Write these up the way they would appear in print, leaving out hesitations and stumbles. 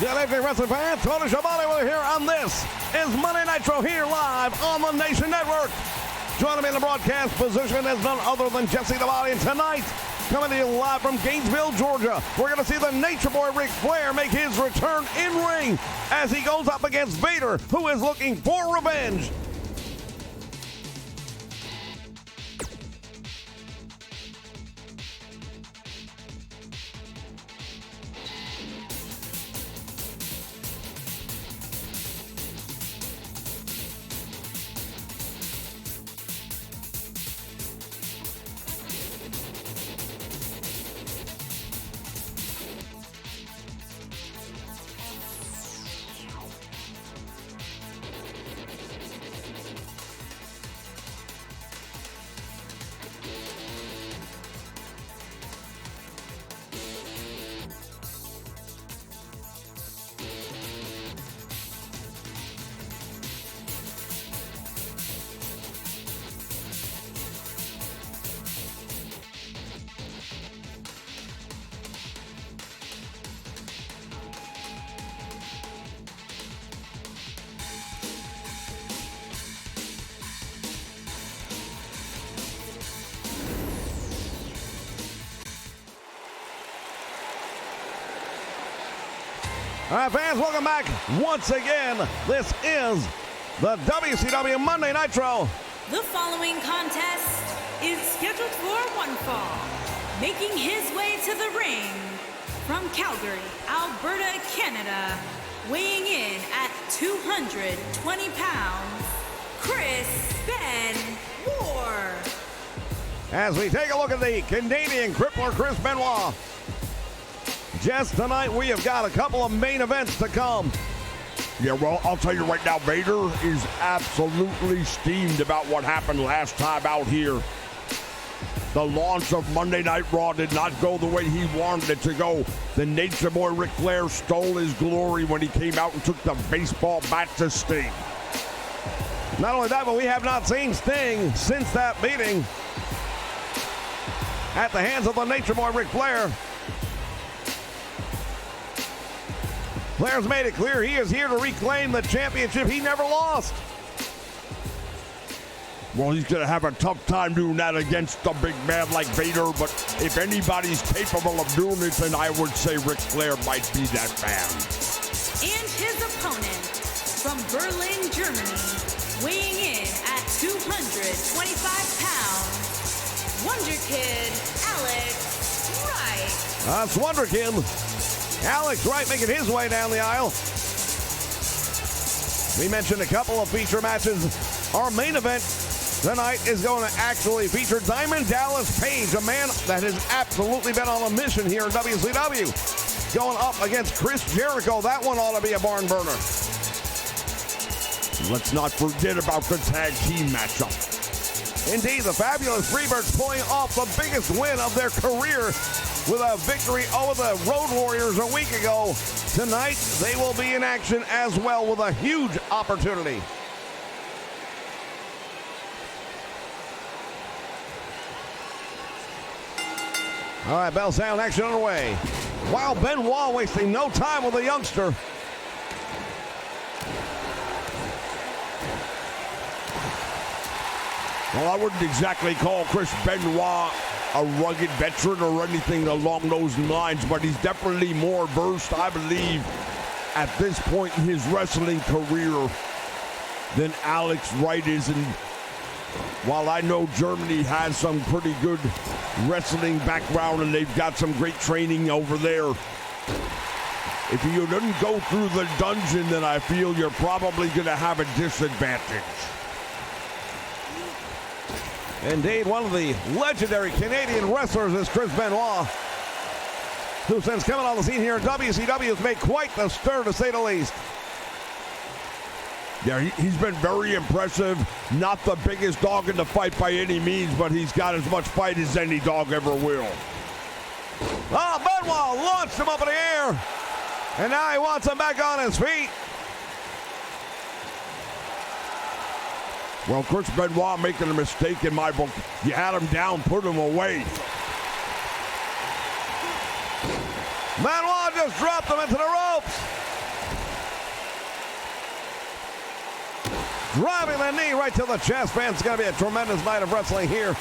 Good evening, wrestling fans. Tony Schiavone with you here on this is Monday Nitro here live on the Nation Network. Joining me in the broadcast position is none other than Jesse the Body. And tonight, coming to you live from Gainesville, Georgia, we're going to see the Nature Boy Ric Flair make his return in ring as he goes up against Vader, who is looking for revenge. All right, fans, welcome back once again. This is the WCW Monday Nitro. The following contest is scheduled for one fall. Making his way to the ring from Calgary, Alberta, Canada, weighing in at 220 pounds, Chris Benoit. As we take a look at the Canadian crippler, Chris Benoit. Just tonight, we have got a couple of main events to come. Yeah, well, I'll tell you right now, Vader is absolutely steamed about what happened last time out here. The launch of Monday Night Raw did not go the way he wanted it to go. The Nature Boy Ric Flair stole his glory when he came out and took the baseball bat to Sting. Not only that, but we have not seen Sting since that meeting at the hands of the Nature Boy Ric Flair. Flair's made it clear he is here to reclaim the championship he never lost. Well, he's going to have a tough time doing that against a big man like Vader, but if anybody's capable of doing it, then I would say Ric Flair might be that man. And his opponent from Berlin, Germany, weighing in at 225 pounds, Wonder Kid Alex Wright. That's Wonder Kid. Alex Wright making his way down the aisle. We mentioned a couple of feature matches. Our main event tonight is going to actually feature Diamond Dallas Page, a man that has absolutely been on a mission here in WCW. Going up against Chris Jericho. That one ought to be a barn burner. Let's not forget about the tag team matchup. Indeed, the fabulous Freebirds pulling off the biggest win of their career with a victory over the Road Warriors a week ago. Tonight, they will be in action as well with a huge opportunity. All right, bell sound, action underway. While Benoit wasting no time with the youngster. Well, I wouldn't exactly call Chris Benoit a rugged veteran or anything along those lines, but he's definitely more versed, I believe, at this point in his wrestling career than Alex Wright is. And while I know Germany has some pretty good wrestling background and they've got some great training over there, if you didn't go through the dungeon, then I feel you're probably going to have a disadvantage. Indeed, one of the legendary Canadian wrestlers is Chris Benoit, who since coming on the scene here in WCW has made quite the stir, to say the least. Yeah, he's been very impressive. Not the biggest dog in the fight by any means, but he's got as much fight as any dog ever will. Oh, Benoit launched him up in the air, and now he wants him back on his feet. Well, Chris Benoit making a mistake in my book. You had him down, put him away. Benoit just dropped him into the ropes. Driving the knee right to the chest, man. It's going to be a tremendous night of wrestling here.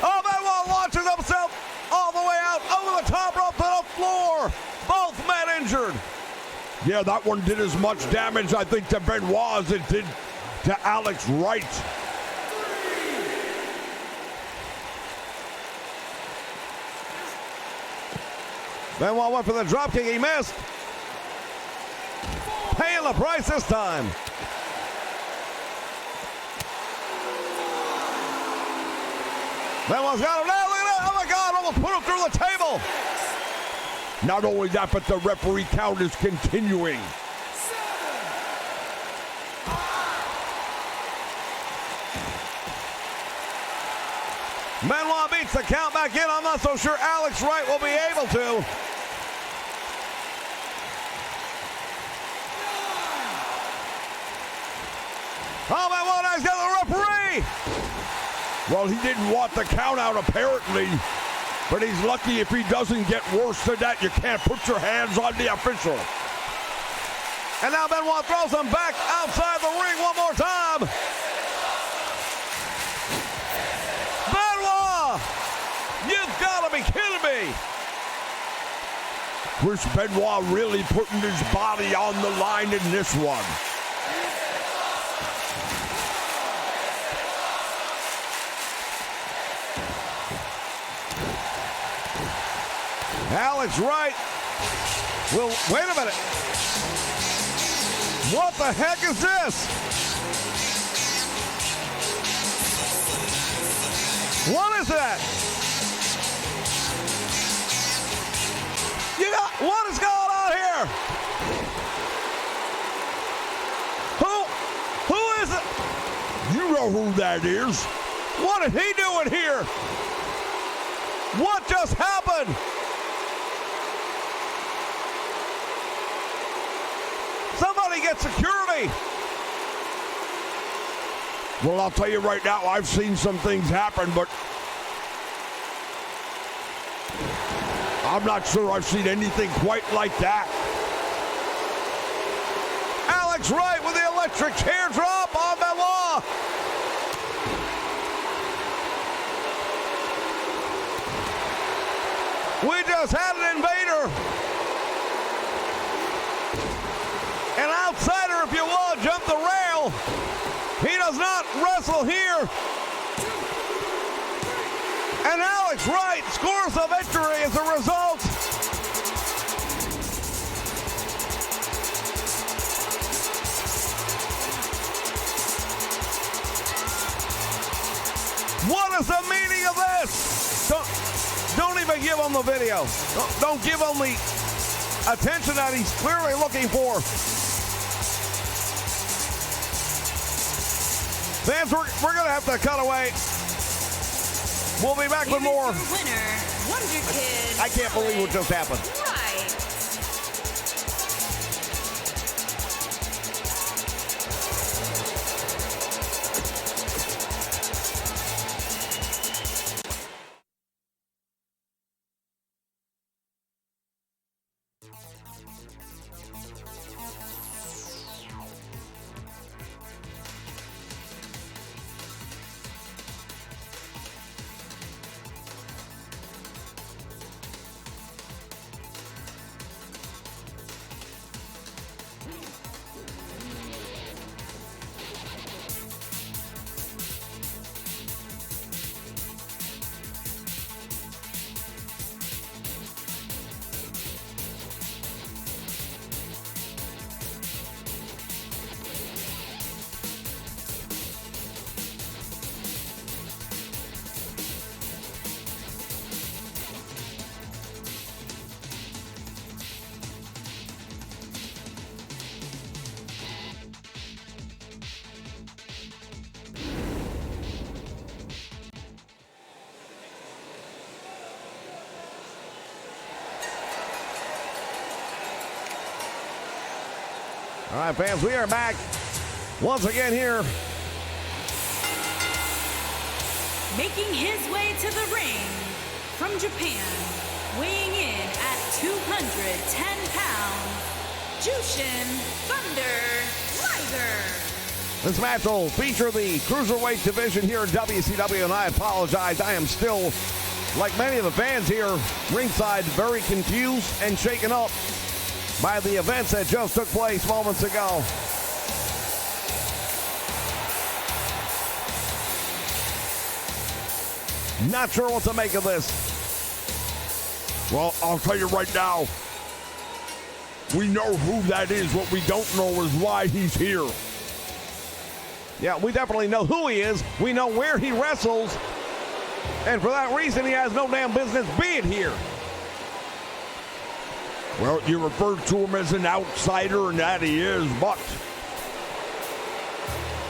Oh, Benoit launches himself all the way out over the top rope to the floor. Both men injured. Yeah, that one did as much damage, I think, to Benoit as it did to Alex Wright. Benoit went for the dropkick. He missed. Paying the price this time. Benoit's got him now. Look at that. Oh, my God. Almost put him through the table. Not only that, but the referee count is continuing. Benoit beats the count back in. I'm not so sure Alex Wright will be able to. Oh, Benoit has got the referee. Well, he didn't want the count out, apparently. But he's lucky if he doesn't get worse than that. You can't put your hands on the official. And now Benoit throws him back outside the ring one more time. Benoit! You've got to be kidding me. Chris Benoit really putting his body on the line in this one. Alex Wright will, wait a minute. What the heck is this? What is that? What is going on here? Who is it? You know who that is. What is he doing here? What just happened? Somebody get security. Well, I'll tell you right now, I've seen some things happen, but I'm not sure I've seen anything quite like that. Alex Wright with the electric chair drop on Benoit. We just had an invader. An outsider, if you will, jumped the rail. He does not wrestle here. And Alex Wright scores the victory as a result. What is the meaning of this? Don't even give him the video. Don't give him the attention that he's clearly looking for. Fans, we're going to have to cut away. We'll be back with more. Winner, Wonder Kid. I can't believe what just happened. Right. All right, fans, we are back once again here. Making his way to the ring from Japan, weighing in at 210 pounds, Jushin Thunder This match will feature the Cruiserweight division here in WCW, and I apologize. I am still, like many of the fans here, ringside, very confused and shaken up by the events that just took place moments ago. Not sure what to make of this. Well, I'll tell you right now, we know who that is. What we don't know is why he's here. Yeah, we definitely know who he is. We know where he wrestles. And for that reason, he has no damn business being here. Well, you referred to him as an outsider, and that he is, but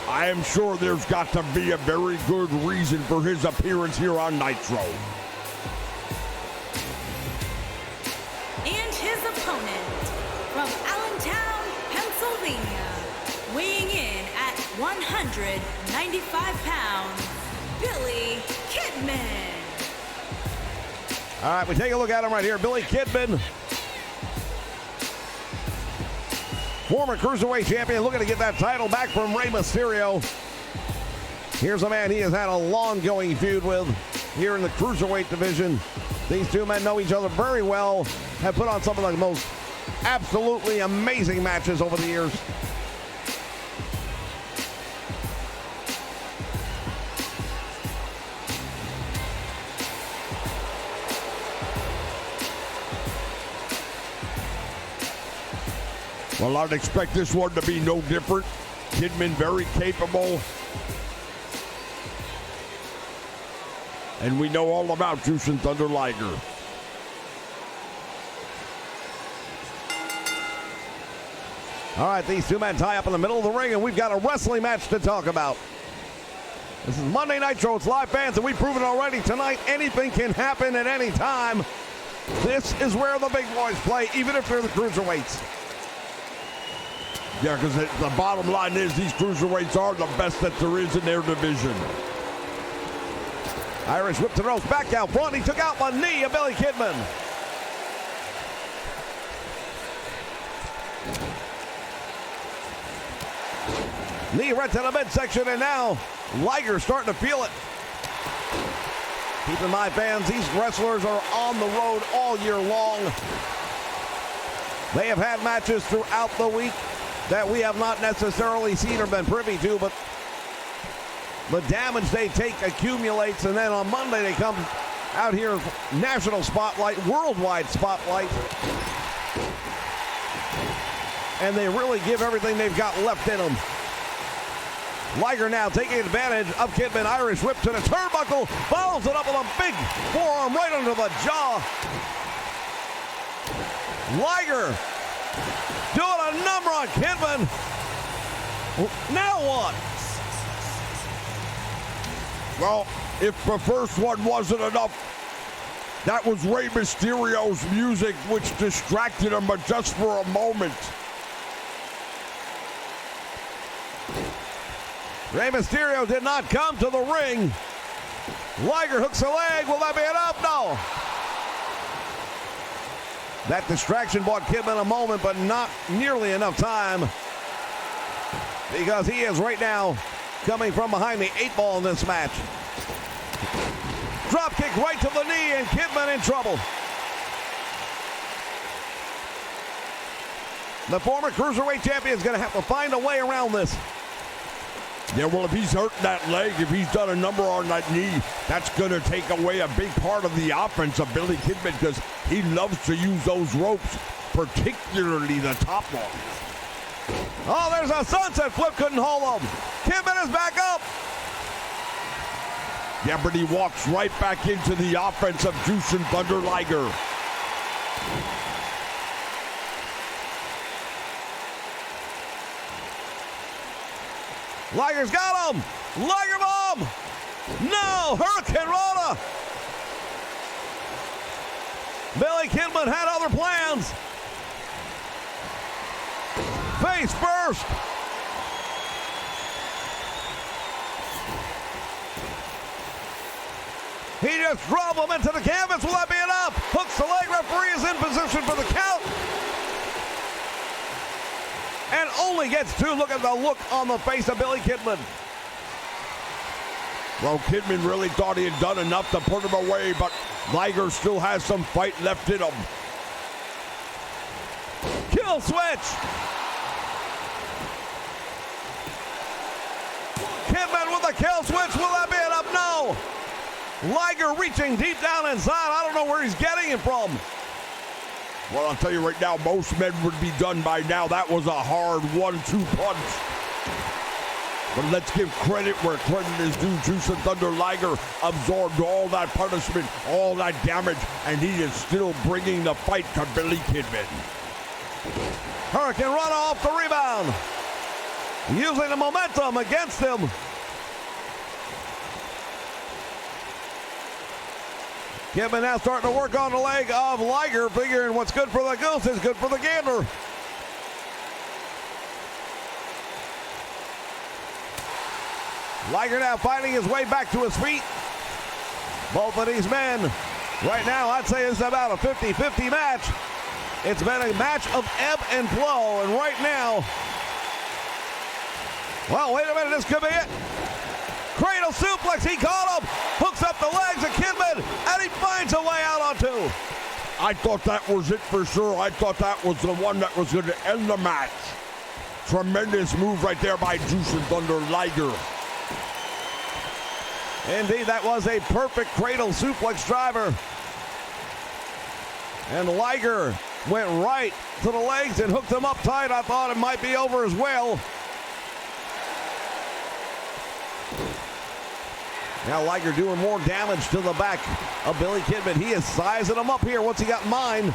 I am sure there's got to be a very good reason for his appearance here on Nitro. And his opponent from Allentown, Pennsylvania, weighing in at 195 pounds, Billy Kidman. All right, we take a look at him right here. Billy Kidman, former Cruiserweight champion, looking to get that title back from Rey Mysterio. Here's a man he has had a long-going feud with here in the Cruiserweight division. These two men know each other very well, have put on some of the most absolutely amazing matches over the years. Well, I'd expect this one to be no different. Kidman very capable. And we know all about Jushin Thunder Liger. All right, these two men tie up in the middle of the ring, and we've got a wrestling match to talk about. This is Monday Nitro. It's live, fans, and we've proven already tonight anything can happen at any time. This is where the big boys play, even if they're the Cruiserweights. Yeah, because the bottom line is these Cruiserweights are the best that there is in their division. Irish whip to the ropes, back out front. He took out one knee of Billy Kidman. Knee right to the midsection, and now Liger starting to feel it. Keep in mind, fans, these wrestlers are on the road all year long. They have had matches throughout the week that we have not necessarily seen or been privy to, but the damage they take accumulates, and then on Monday they come out here, national spotlight, worldwide spotlight, and they really give everything they've got left in them. Liger now taking advantage of Kidman. Irish whip to the turnbuckle, follows it up with a big forearm right under the jaw. Liger doing a number on Kidman. Now what? Well, if the first one wasn't enough, that was Rey Mysterio's music, which distracted him, but just for a moment. Rey Mysterio did not come to the ring. Liger hooks a leg. Will that be enough? No. That distraction bought Kidman a moment, but not nearly enough time, because he is right now coming from behind the 8-ball in this match. Drop kick right to the knee, and Kidman in trouble. The former Cruiserweight champion is going to have to find a way around this. Yeah, well, if he's hurting that leg, if he's done a number on that knee, that's going to take away a big part of the offense of Billy Kidman, because he loves to use those ropes, particularly the top one. Oh, there's a sunset flip, couldn't hold him. Kidman is back up. Yeah, but he walks right back into the offense of Jushin Thunder Liger. Liger's got him. Liger bomb. No, Hurricane Rana. Billy Kidman had other plans. Face first. He just drove him into the canvas. Will that be enough? Hooks the leg. Referee is in position for the count. And only gets 2. Look at the look on the face of Billy Kidman. Well, Kidman really thought he had done enough to put him away, but Liger still has some fight left in him. Kill switch. Kidman with the kill switch. Will that be enough? No. Liger reaching deep down inside. I don't know where he's getting it from. Well, I'll tell you right now, most men would be done by now. That was a hard 1-2 punch. But let's give credit where credit is due. Jushin Thunder Liger absorbed all that punishment, all that damage, and he is still bringing the fight to Billy Kidman. Hurricane Rana off the rebound. Using the momentum against him. Kidman now starting to work on the leg of Liger, figuring what's good for the goose is good for the gander. Liger now fighting his way back to his feet. Both of these men, right now, I'd say it's about a 50-50 match. It's been a match of ebb and flow, and right now, well, wait a minute, this could be it. Cradle suplex, he caught him, hooks up the legs of Kidman, and he finds a way out on 2. I thought that was it for sure. I thought that was the one that was going to end the match. Tremendous move right there by Jushin Thunder Liger. Indeed, that was a perfect cradle suplex driver. And Liger went right to the legs and hooked him up tight. I thought it might be over as well. Now Liger doing more damage to the back of Billy Kidman. He is sizing him up here. What's he got in mind?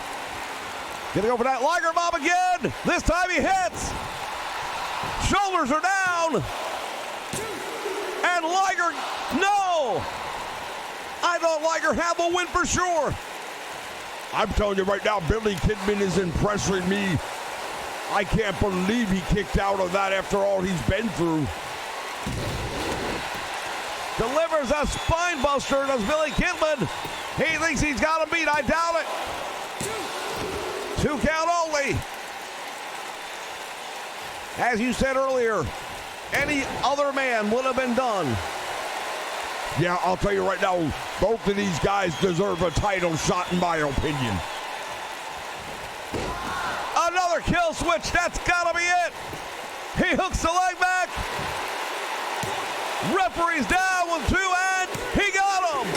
Gonna go for that Liger bomb again. This time he hits. Shoulders are down. And Liger, no! I thought Liger had the win for sure. I'm telling you right now, Billy Kidman is impressing me. I can't believe he kicked out of that after all he's been through. Delivers a spine buster to Billy Kidman. He thinks he's got him beat. I doubt it. 2 count only. As you said earlier, any other man would have been done. Yeah, I'll tell you right now, both of these guys deserve a title shot in my opinion. Another kill switch. That's got to be it. He hooks the leg back. Referee's down with 2, and he got him.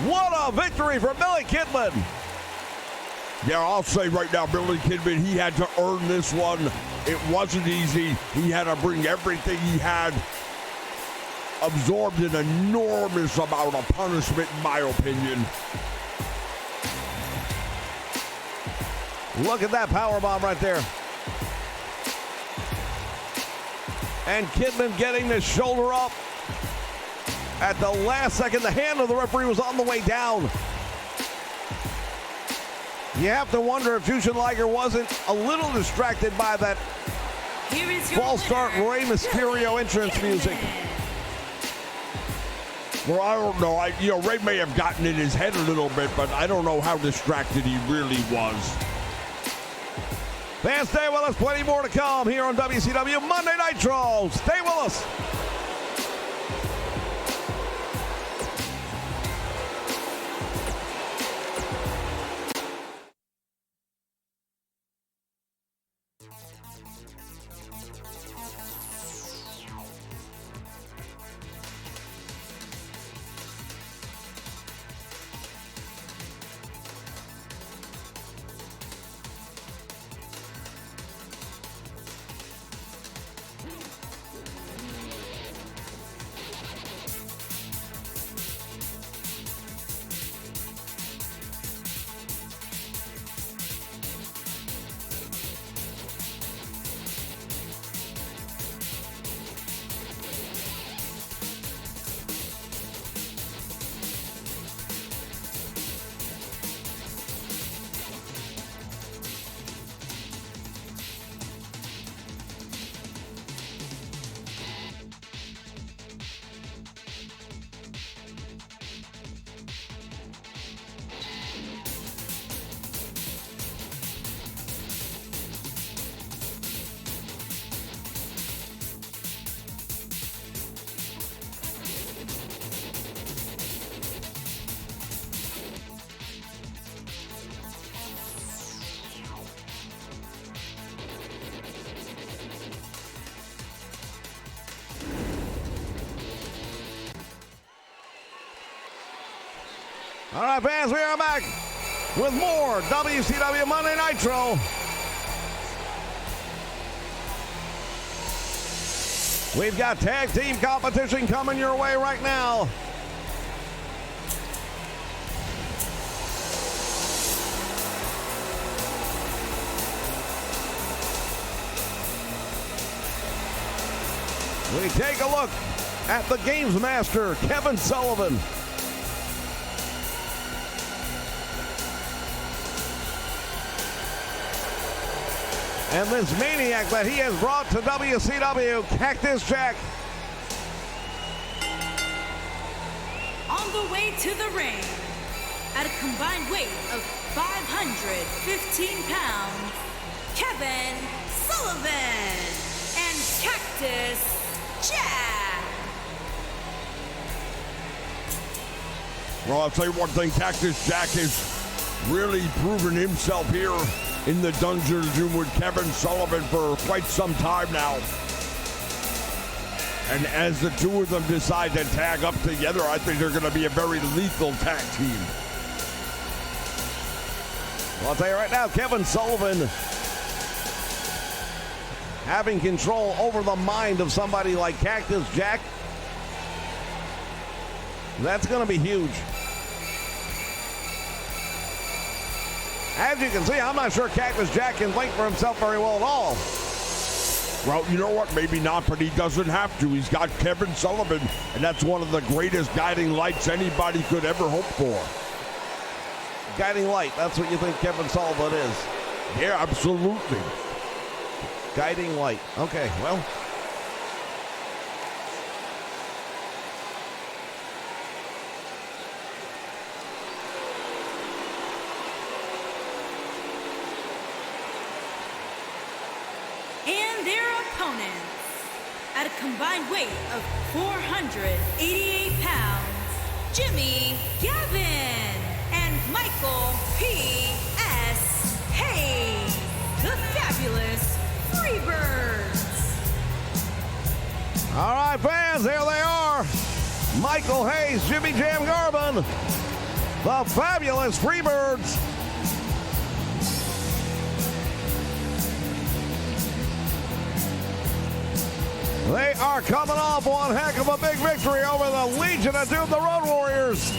What a victory for Billy Kidman. Yeah, I'll say right now, Billy Kidman, he had to earn this one. It wasn't easy. He had to bring everything he had. Absorbed an enormous amount of punishment, in my opinion. Look at that powerbomb right there. And Kidman getting the shoulder up. At the last second, the hand of the referee was on the way down. You have to wonder if Jushin Liger wasn't a little distracted by that false start Rey Mysterio entrance music. Well, I don't know. Rey may have gotten in his head a little bit, but I don't know how distracted he really was. Fans, stay with us. Plenty more to come here on WCW Monday Nitro. Stay with us. All right, fans, we are back with more WCW Monday Nitro. We've got tag team competition coming your way right now. We take a look at the Games Master, Kevin Sullivan. And this maniac that he has brought to WCW, Cactus Jack. On the way to the ring, at a combined weight of 515 pounds, Kevin Sullivan and Cactus Jack. Well, I'll tell you one thing, Cactus Jack has really proven himself here in the Dungeon Room with Kevin Sullivan for quite some time now. And as the two of them decide to tag up together, I think they're going to be a very lethal tag team. Well, I'll tell you right now, Kevin Sullivan having control over the mind of somebody like Cactus Jack, that's going to be huge. As you can see, I'm not sure Cactus Jack can think for himself very well at all. Well, you know what? Maybe not, but he doesn't have to. He's got Kevin Sullivan, and that's one of the greatest guiding lights anybody could ever hope for. Guiding light, that's what you think Kevin Sullivan is? Yeah, absolutely. Guiding light. Okay, well. And their opponents, at a combined weight of 488 pounds, Jimmy Gavin and Michael P.S. Hayes, the fabulous Freebirds. All right, fans, here they are. Michael Hayes, Jimmy Jam Garvin, the fabulous Freebirds. They are coming off one heck of a big victory over the Legion of Doom, the Road Warriors.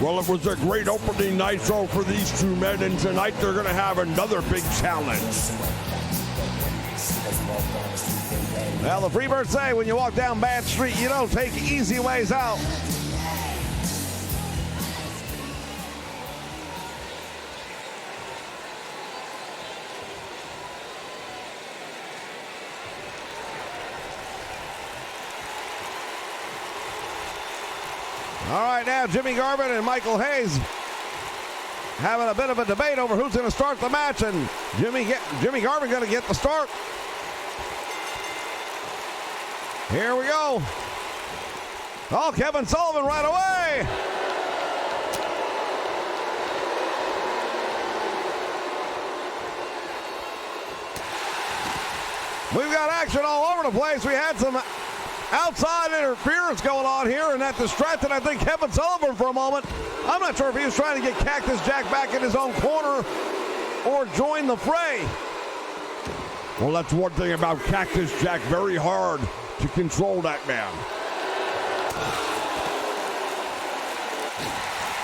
Well, it was a great opening Nitro for these two men, and tonight they're going to have another big challenge. Well, the Freebirds say when you walk down Bad Street, you don't take easy ways out. All right, now Jimmy Garvin and Michael Hayes having a bit of a debate over who's going to start the match, and Jimmy Garvin going to get the start. Here we go. Oh, Kevin Sullivan right away. We've got action all over the place. We had some outside interference going on here, and that distracted, I think, Kevin Sullivan for a moment. I'm not sure if he was trying to get Cactus Jack back in his own corner or join the fray. Well, that's one thing about Cactus Jack, very hard to control that man.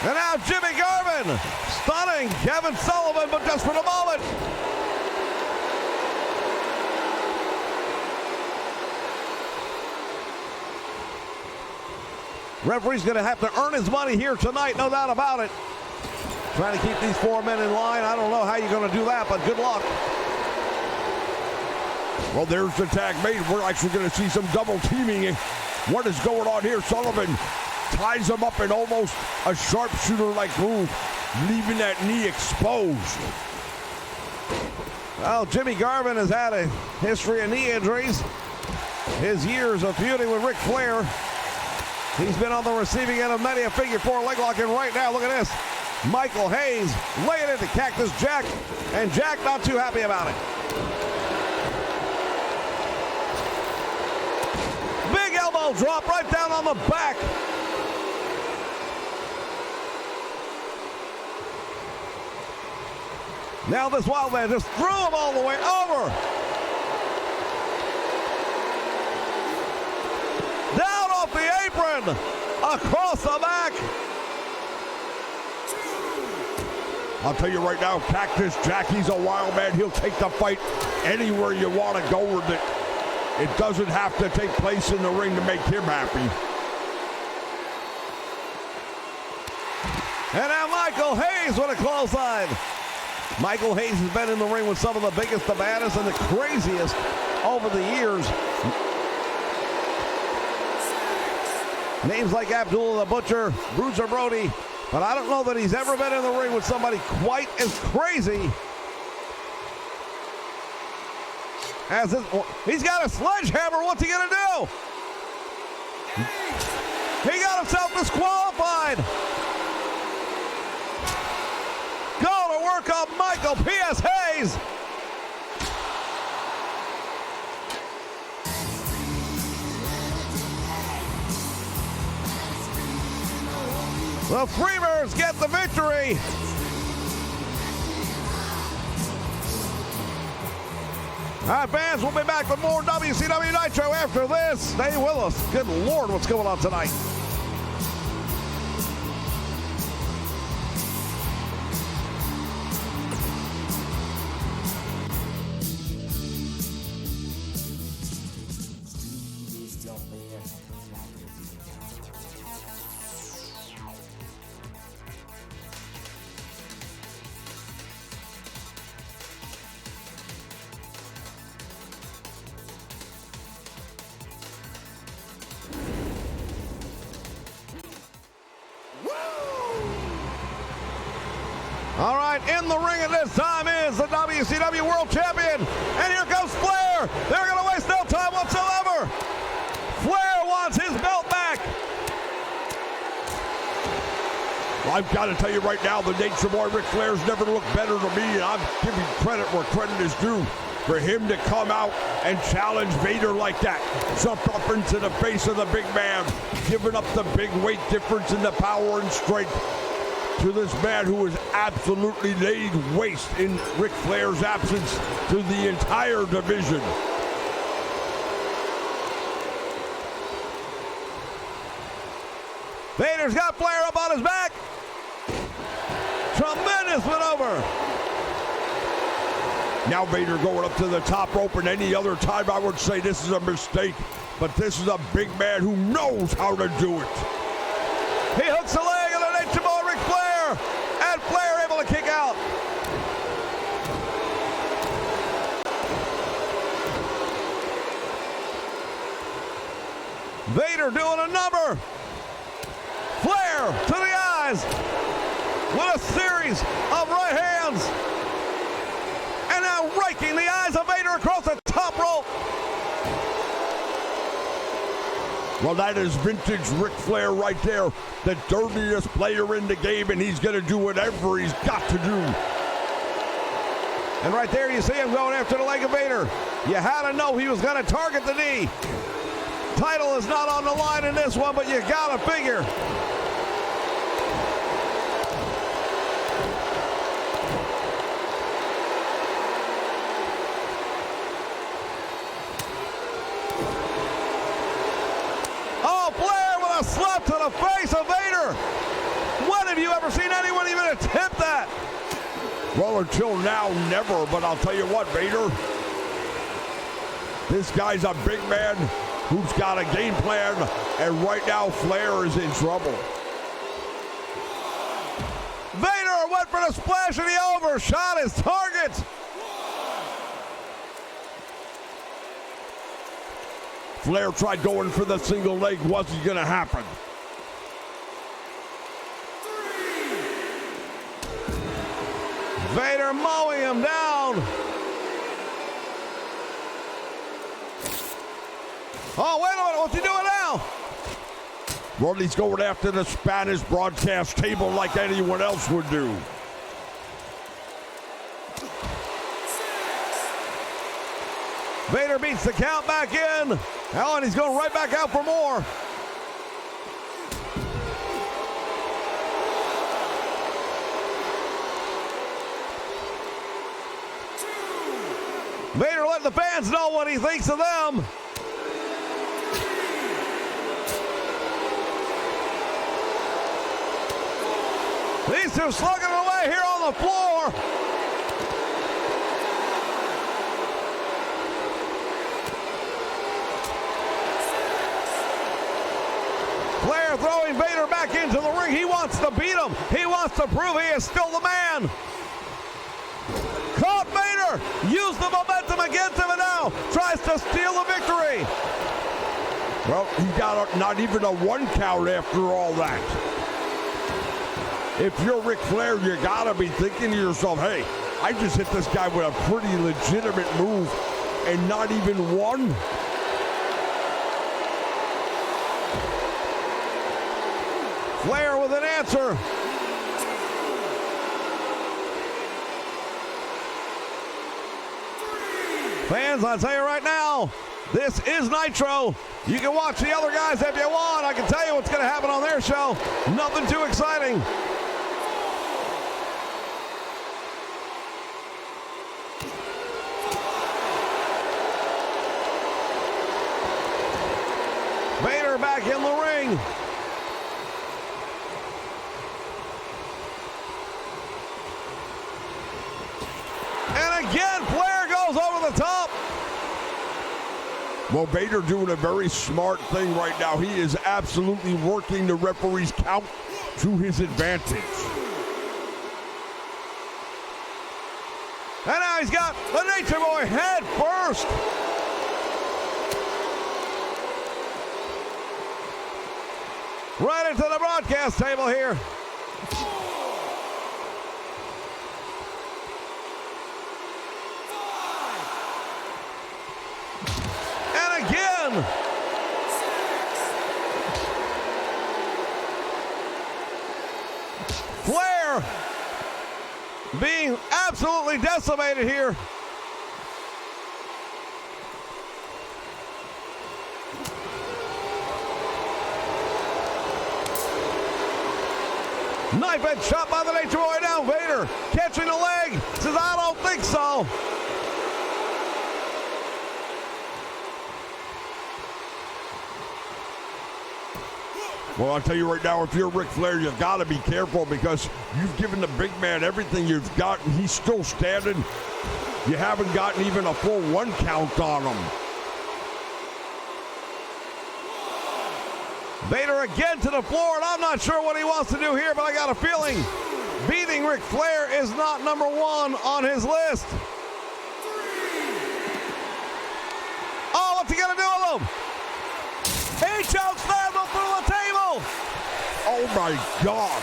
And now Jimmy Garvin stunning Kevin Sullivan, but just for the moment. Referee's going to have to earn his money here tonight, no doubt about it. Trying to keep these four men in line. I don't know how you're going to do that, but good luck. Well, there's the tag made. We're actually going to see some double teaming. What is going on here? Sullivan ties him up in almost a sharpshooter-like move, leaving that knee exposed. Well, Jimmy Garvin has had a history of knee injuries. His years of feuding with Ric Flair. He's been on the receiving end of many a figure four leg lock, and right now, look at this. Michael Hayes laying into Cactus Jack, and Jack not too happy about it. Big elbow drop right down on the back. Now this wild man just threw him all the way over. Down off the apron. Across the back. I'll tell you right now, Cactus Jack, he's a wild man. He'll take the fight anywhere you want to go with it. It doesn't have to take place in the ring to make him happy. And now Michael Hayes with a clothesline. Michael Hayes has been in the ring with some of the biggest, the baddest, and the craziest over the years. Names like Abdullah the Butcher, Bruiser Brody, but I don't know that he's ever been in the ring with somebody quite as crazy as this. He's got a sledgehammer. What's he going to do? He got himself disqualified. Go to work on Michael P.S. Hayes. The Freebirds get the victory. All right, fans, we'll be back with more WCW Nitro after this. Stay with us. Good Lord, what's going on tonight? All right, in the ring at this time is the WCW World Champion. And here comes Flair. They're going to waste no time whatsoever. Flair wants his belt back. I've got to tell you right now, the Nature Boy Ric Flair's never looked better to me, and I'm giving credit where credit is due. For him to come out and challenge Vader like that, jump up into the face of the big man, giving up the big weight difference in the power and strength to this man who has absolutely laid waste in Ric Flair's absence to the entire division. Vader's got Flair up on his back. Tremendous maneuver. Now Vader going up to the top rope, and any other time I would say this is a mistake, but this is a big man who knows how to do it. He hooks the leg of the Nature Boy Ric Flair, and Flair able to kick out. Vader doing a number. Flair to the eyes with a series of right hands. And now raking the eyes of Vader across the top rope. Well, that is vintage Ric Flair right there. The dirtiest player in the game, and he's going to do whatever he's got to do. And right there you see him going after the leg of Vader. You had to know he was going to target the knee. Title is not on the line in this one, but you got to figure. Slap to the face of Vader. When have you ever seen anyone even attempt that? Well, until now, never. But I'll tell you what, Vader, this guy's a big man who's got a game plan, and right now Flair is in trouble. Vader went for the splash, and he overshot his target. Flair tried going for the single leg. Wasn't going to happen. Vader mowing him down. Oh, wait a minute. What's he doing now? Well, he's going after the Spanish broadcast table like anyone else would do. Vader beats the count back in. Oh, and he's going right back out for more. let the fans know what he thinks of them. These two slugging away here on the floor. Flair throwing Vader back into the ring. He wants to beat him. He wants to prove he is still the man. Caught Vader. Used the momentum against him and now tries to steal the victory. Well, he got not even a 1 count after all that. If you're Ric Flair, you gotta be thinking to yourself, hey, I just hit this guy with a pretty legitimate move and not even one. Flair with an answer. Fans, I'll tell you right now, this is Nitro. You can watch the other guys if you want. I can tell you what's going to happen on their show. Nothing too exciting. Vader back in the ring. And again, Flair goes over the top. Well, Vader doing a very smart thing right now. He is absolutely working the referee's count to his advantage. And now he's got the Nature Boy head first. Right into the broadcast table here. And again. Flair being absolutely decimated here. Knife edge shot by the Nature Boy down. Vader catching the leg. Says, I don't think so. Well, I'll tell you right now, if you're Ric Flair, you've got to be careful because you've given the big man everything you've got, and he's still standing. You haven't gotten even a full 1 count on him. Vader again to the floor, and I'm not sure what he wants to do here, but I got a feeling beating Ric Flair is not number 1 on his list. Oh, what's he gonna do with him? He chokeslammed him through the table. Oh my God.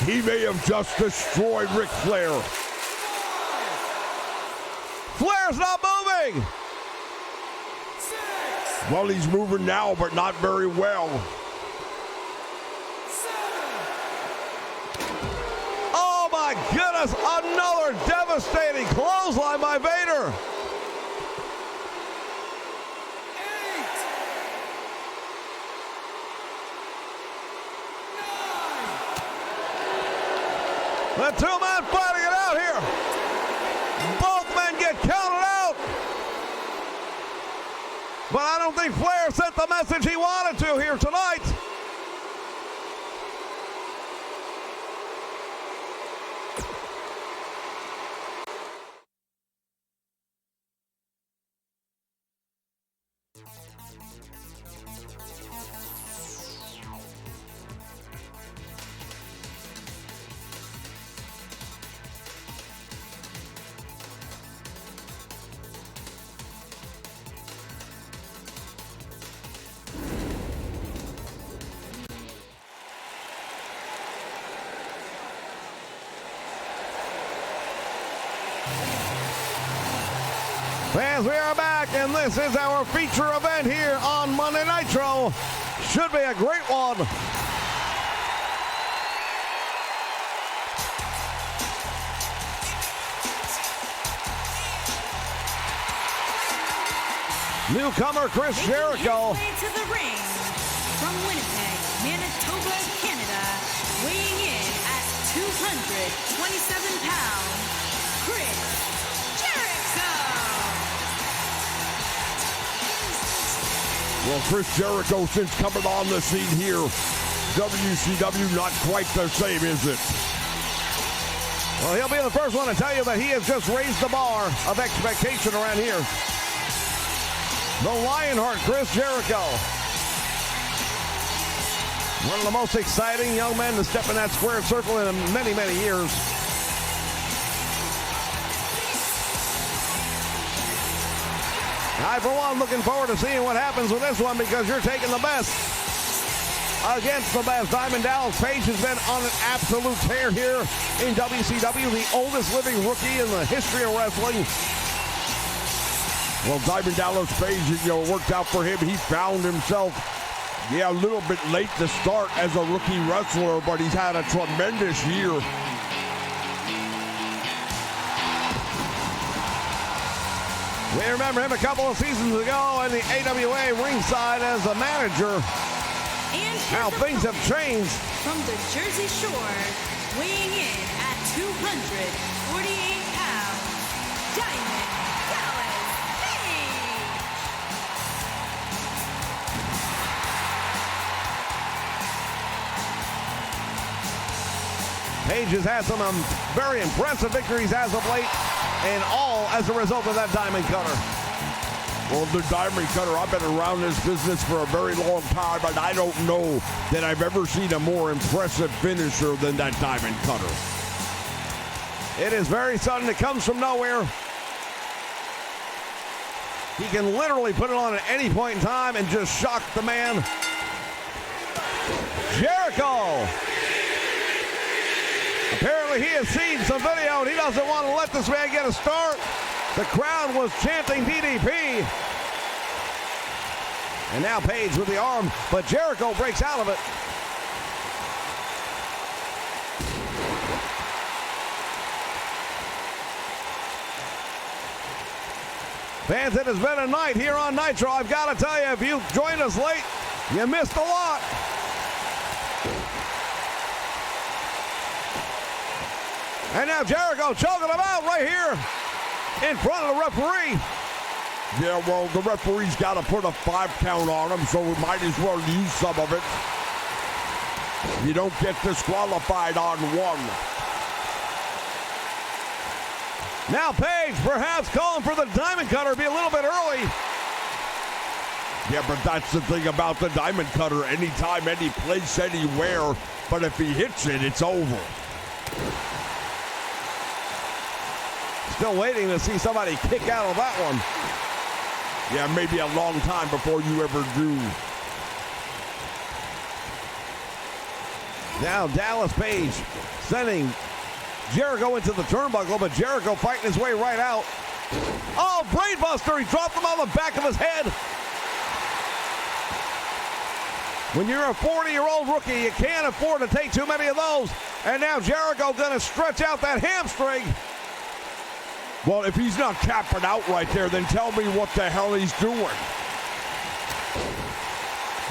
He may have just destroyed Ric Flair. Flair's not moving. Well, he's moving now, but not very well. Oh my goodness, another devastating clothesline by Vader. 8, 9. The 2-man fighting it out here. Both men get counted out. But I don't think Flair sent the message he wanted to here tonight. Fans, we are back, and this is our feature event here on Monday Nitro. Should be a great one. Newcomer Chris Jericho. Making his way to the ring from Winnipeg, Manitoba, Canada, weighing in at 227 pounds, Chris Well, Chris Jericho, since coming on the scene here, WCW not quite the same, is it? Well, he'll be the first one to tell you that he has just raised the bar of expectation around here. The Lionheart, Chris Jericho. One of the most exciting young men to step in that square circle in many, many years. I, for one, looking forward to seeing what happens with this one because you're taking the best against the best. Diamond Dallas Page has been on an absolute tear here in WCW, the oldest living rookie in the history of wrestling. Well, Diamond Dallas Page, worked out for him. He found himself, a little bit late to start as a rookie wrestler, but he's had a tremendous year. We remember him a couple of seasons ago in the AWA ringside as a manager. And How things have changed. From the Jersey Shore, weighing in at 248 pounds, Diamond Dallas Page has had some very impressive victories as of late, and all as a result of that diamond cutter. Well, the diamond cutter, I've been around this business for a very long time, and I don't know that I've ever seen a more impressive finisher than that diamond cutter. It is very sudden. It comes from nowhere. He can literally put it on at any point in time and just shock the man. Jericho. Apparently he has seen some video and he doesn't want to let this man get a start. The crowd was chanting DDP. And now Page with the arm, but Jericho breaks out of it. Fans, it has been a night here on Nitro. I've got to tell you, if you joined us late, you missed a lot. And now Jericho choking him out right here in front of the referee. Yeah, well, the referee's got to put a 5 count on him, so we might as well use some of it. You don't get disqualified on one. Now Page perhaps calling for the diamond cutter, be a little bit early. Yeah, but that's the thing about the diamond cutter. Anytime, any place, anywhere. But if he hits it, it's over. Still waiting to see somebody kick out of that one. Yeah, maybe a long time before you ever do. Now Dallas Page sending Jericho into the turnbuckle, but Jericho fighting his way right out. Oh, brainbuster! He dropped him on the back of his head. When you're a 40-year-old rookie, you can't afford to take too many of those. And now Jericho gonna stretch out that hamstring. Well, if he's not tapping out right there, then tell me what the hell he's doing.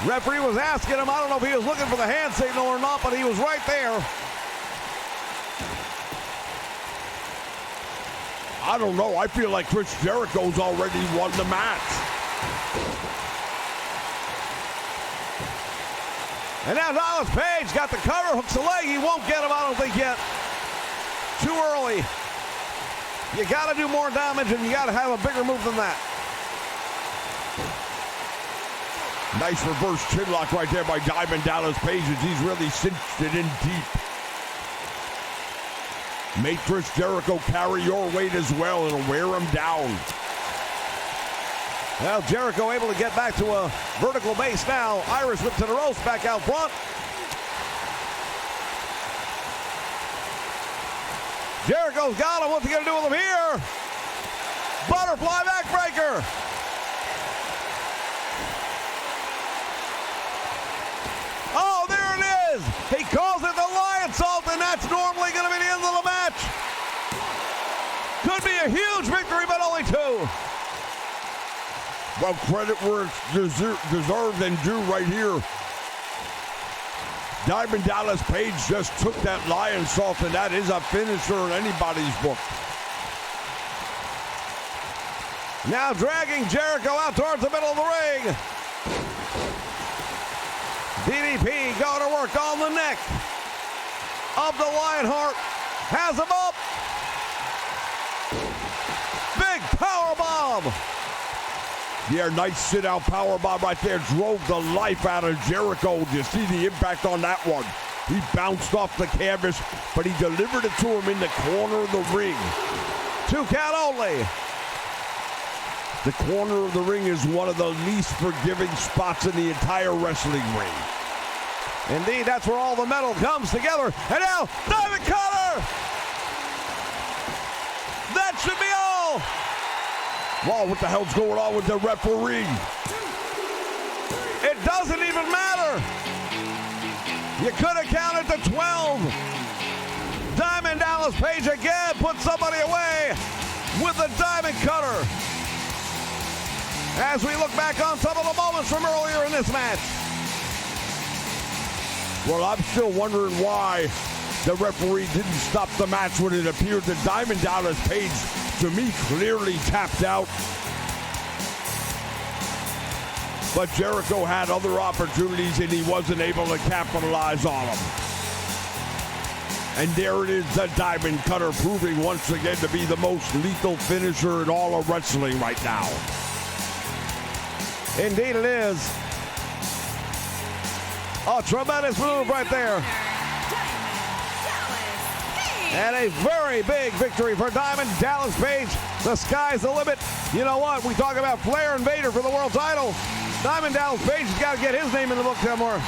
Referee was asking him, I don't know if he was looking for the hand signal or not, but he was right there. I don't know. I feel like Chris Jericho's already won the match. And now Dallas Page got the cover, hooks the leg. He won't get him, I don't think yet. Too early. You got to do more damage, and you got to have a bigger move than that. Nice reverse chinlock right there by Diamond Dallas Page as he's really cinched it in deep. Make Chris Jericho carry your weight as well. It'll wear him down. Well, Jericho able to get back to a vertical base now. Irish whip to the ropes, back out front. Jericho's got him. What's he going to do with him here? Butterfly backbreaker. Oh, there it is. He calls it the lion salt, and that's normally going to be the end of the match. Could be a huge victory, but only 2. Well, credit where it's deserved and due right here. Diamond Dallas Page just took that lion salt, and that is a finisher in anybody's book. Now dragging Jericho out towards the middle of the ring. DDP going to work on the neck of the Lionheart. Has him up. Big power bomb. Yeah, nice sit-out power bomb right there. Drove the life out of Jericho. You see the impact on that one. He bounced off the canvas, but he delivered it to him in the corner of the ring. 2 count only. The corner of the ring is one of the least forgiving spots in the entire wrestling ring. Indeed, that's where all the metal comes together. And now, Diamond Cutter! That should be all! Wow, what the hell's going on with the referee? It doesn't even matter. You could have counted to 12. Diamond Dallas Page again put somebody away with the Diamond Cutter. As we look back on some of the moments from earlier in this match. Well, I'm still wondering why the referee didn't stop the match when it appeared that Diamond Dallas Page, to me, clearly tapped out. But Jericho had other opportunities and he wasn't able to capitalize on them. And there it is, the Diamond Cutter, proving once again to be the most lethal finisher in all of wrestling right now. Indeed it is. A tremendous move right there. And a very big victory for Diamond Dallas Page. The sky's the limit. You know what? We talk about Flair and Vader for the world title. Diamond Dallas Page has got to get his name in the book somewhere.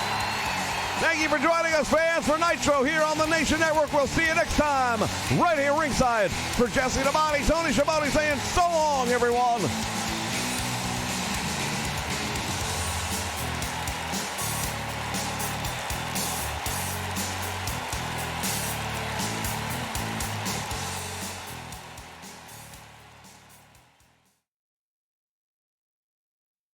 Thank you for joining us, fans, for Nitro here on the Nation Network. We'll see you next time, right here ringside. For Jesse the Body, Tony Schiavone saying so long, everyone.